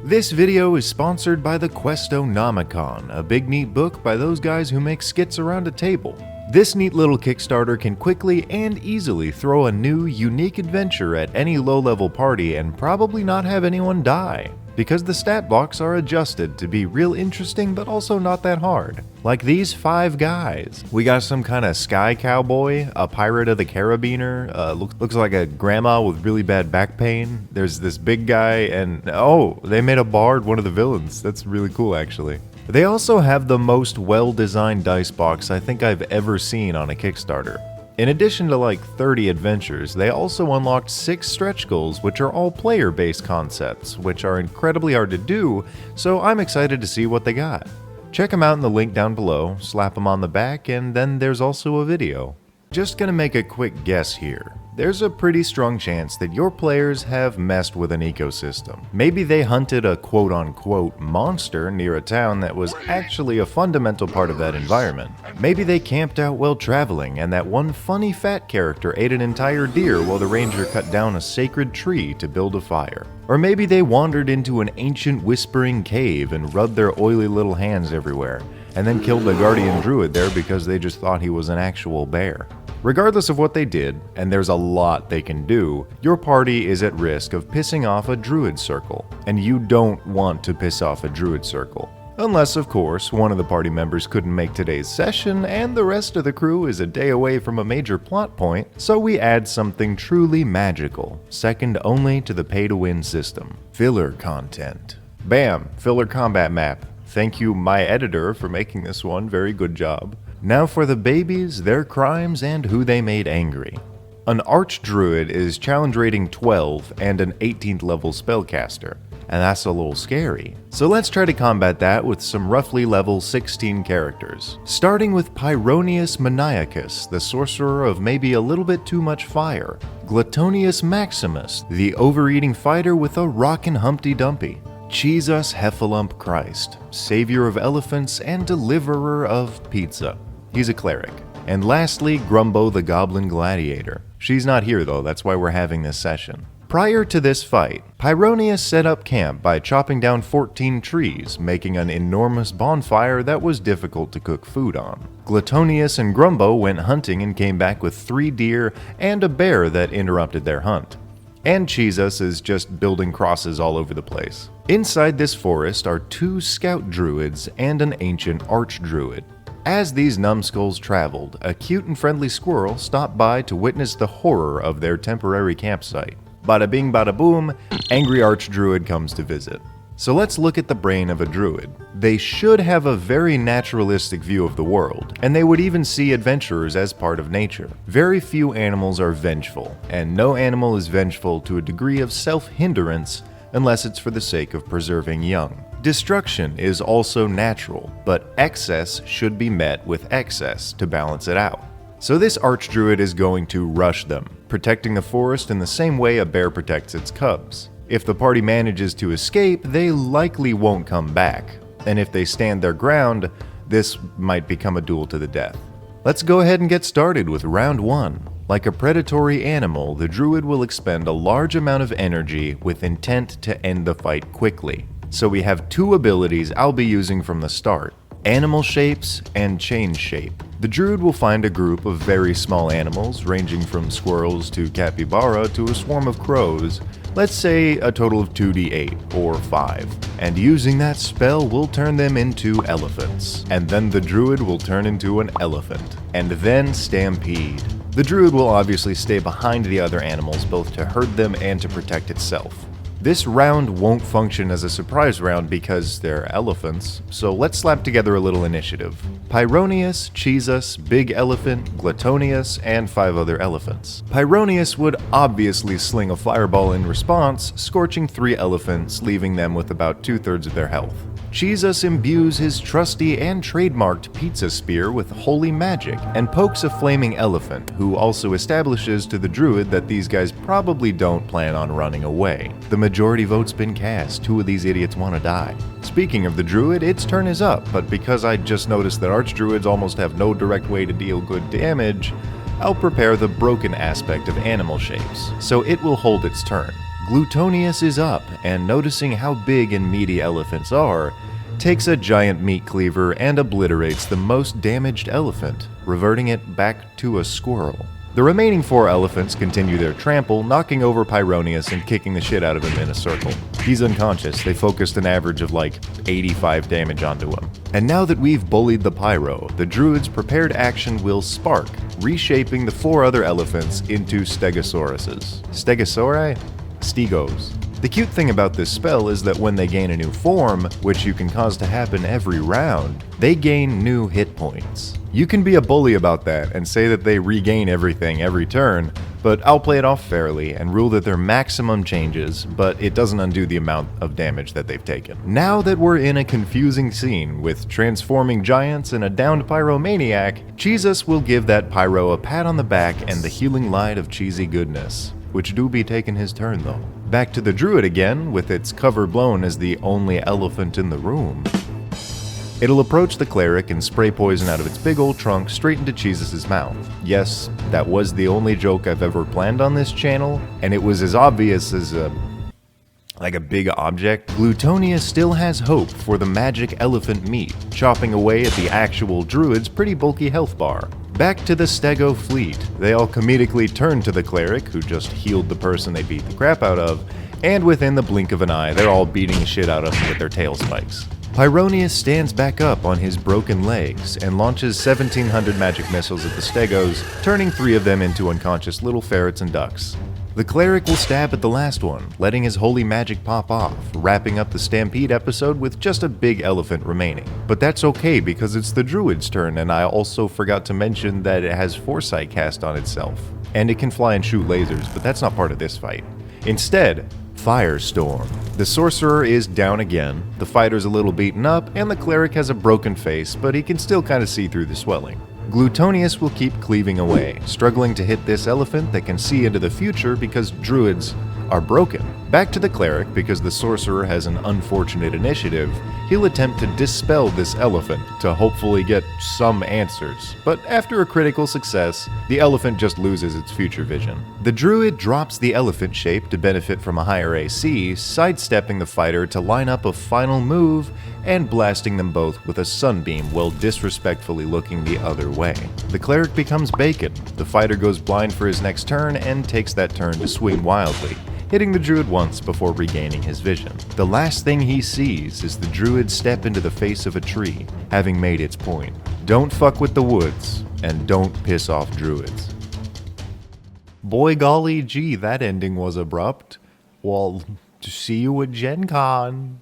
This video is sponsored by the Questonomicon, a big neat book by those guys who make skits around a table. This neat little Kickstarter can quickly and easily throw a new, unique adventure at any low-level party and probably not have anyone die, because the stat blocks are adjusted to be real interesting but also not that hard. Like these 5 guys. We got some kind of sky cowboy, a pirate of the carabiner, looks like a grandma with really bad back pain. There's this big guy and, oh, they made a bard one of the villains. That's really cool actually. They also have the most well-designed dice box I think I've ever seen on a Kickstarter. In addition to like 30 adventures, they also unlocked 6 stretch goals, which are all player-based concepts, which are incredibly hard to do, so I'm excited to see what they got. Check them out in the link down below, slap them on the back, and then there's also a video. Just gonna make a quick guess here. There's a pretty strong chance that your players have messed with an ecosystem. Maybe they hunted a quote-unquote monster near a town that was actually a fundamental part of that environment. Maybe they camped out while traveling and that one funny fat character ate an entire deer while the ranger cut down a sacred tree to build a fire. Or maybe they wandered into an ancient whispering cave and rubbed their oily little hands everywhere, and then killed the guardian druid there because they just thought he was an actual bear. Regardless of what they did, and there's a lot they can do, your party is at risk of pissing off a druid circle, and you don't want to piss off a druid circle. Unless, of course, one of the party members couldn't make today's session and the rest of the crew is a day away from a major plot point, so we add something truly magical, second only to the pay-to-win system. Filler content. Bam! Filler combat map. Thank you, my editor, for making this one. Very good job. Now for the babies, their crimes, and who they made angry. An Archdruid is challenge rating 12 and an 18th level spellcaster, and that's a little scary. So let's try to combat that with some roughly level 16 characters. Starting with Pyronius Maniacus, the sorcerer of maybe a little bit too much fire. Gluttonius Maximus, the overeating fighter with a rockin' Humpty Dumpty. Jesus Heffalump Christ, savior of elephants and deliverer of pizza. He's a cleric. And lastly, Grumbo the Goblin Gladiator. She's not here though, that's why we're having this session. Prior to this fight, Pyronius set up camp by chopping down 14 trees, making an enormous bonfire that was difficult to cook food on. Gluttonius and Grumbo went hunting and came back with 3 deer and a bear that interrupted their hunt. And Jesus is just building crosses all over the place. Inside this forest are 2 scout druids and an ancient archdruid. As these numbskulls traveled, a cute and friendly squirrel stopped by to witness the horror of their temporary campsite. Bada bing bada boom, angry archdruid comes to visit. So let's look at the brain of a druid. They should have a very naturalistic view of the world, and they would even see adventurers as part of nature. Very few animals are vengeful, and no animal is vengeful to a degree of self-hindrance unless it's for the sake of preserving young. Destruction is also natural, but excess should be met with excess to balance it out. So this archdruid is going to rush them, protecting the forest in the same way a bear protects its cubs. If the party manages to escape, they likely won't come back, and if they stand their ground, this might become a duel to the death. Let's go ahead and get started with round 1. Like a predatory animal, the druid will expend a large amount of energy with intent to end the fight quickly. So we have 2 abilities I'll be using from the start: Animal Shapes and Change Shape. The druid will find a group of very small animals, ranging from squirrels to capybara to a swarm of crows, let's say a total of 2d8 or 5, and using that spell will turn them into elephants. And then the druid will turn into an elephant, and then stampede. The druid will obviously stay behind the other animals both to herd them and to protect itself. This round won't function as a surprise round because they're elephants, so let's slap together a little initiative. Pyronius, Jesus, Big Elephant, Gluttonius, and 5 other elephants. Pyronius would obviously sling a fireball in response, scorching 3 elephants, leaving them with about 2/3 of their health. Jesus imbues his trusty and trademarked pizza spear with holy magic and pokes a flaming elephant, who also establishes to the druid that these guys probably don't plan on running away. The majority vote's been cast, 2 of these idiots want to die. Speaking of the druid, its turn is up, but because I just noticed that archdruids almost have no direct way to deal good damage, I'll prepare the broken aspect of Animal Shapes, so it will hold its turn. Glutonius is up, and noticing how big and meaty elephants are, takes a giant meat cleaver and obliterates the most damaged elephant, reverting it back to a squirrel. The remaining 4 elephants continue their trample, knocking over Pyronius and kicking the shit out of him in a circle. He's unconscious. They focused an average of like 85 damage onto him. And now that we've bullied the Pyro, the Druids' prepared action will spark, reshaping the 4 other elephants into Stegosauruses. Stegosauri? Stegos. The cute thing about this spell is that when they gain a new form, which you can cause to happen every round, they gain new hit points. You can be a bully about that and say that they regain everything every turn, but I'll play it off fairly and rule that their maximum changes, but it doesn't undo the amount of damage that they've taken. Now that we're in a confusing scene with transforming giants and a downed pyromaniac, Jesus will give that pyro a pat on the back and the healing light of cheesy goodness, which do be taking his turn though. Back to the Druid again, with its cover blown as the only elephant in the room. It'll approach the cleric and spray poison out of its big old trunk straight into Jesus' mouth. Yes, that was the only joke I've ever planned on this channel, and it was as obvious as a big object. Glutonius still has hope for the magic elephant meat, chopping away at the actual Druid's pretty bulky health bar. Back to the Stego fleet, they all comedically turn to the cleric, who just healed the person they beat the crap out of, and within the blink of an eye, they're all beating the shit out of him with their tail spikes. Pyronius stands back up on his broken legs and launches 1,700 magic missiles at the Stegos, turning 3 of them into unconscious little ferrets and ducks. The cleric will stab at the last one, letting his holy magic pop off, wrapping up the Stampede episode with just a big elephant remaining. But that's okay because it's the Druid's turn, and I also forgot to mention that it has Foresight cast on itself. And it can fly and shoot lasers, but that's not part of this fight. Instead, Firestorm. The sorcerer is down again, the fighter's a little beaten up, and the cleric has a broken face, but he can still kind of see through the swelling. Glutonius will keep cleaving away, struggling to hit this elephant that can see into the future because Druids are broken. Back to the cleric, because the sorcerer has an unfortunate initiative, he'll attempt to dispel this elephant to hopefully get some answers. But after a critical success, the elephant just loses its future vision. The druid drops the elephant shape to benefit from a higher AC, sidestepping the fighter to line up a final move and blasting them both with a sunbeam while disrespectfully looking the other way. The cleric becomes bacon, the fighter goes blind for his next turn and takes that turn to swing wildly, hitting the druid once before regaining his vision. The last thing he sees is the druid step into the face of a tree, having made its point. Don't fuck with the woods, and don't piss off druids. Boy golly gee, that ending was abrupt. Well, see you at Gen Con.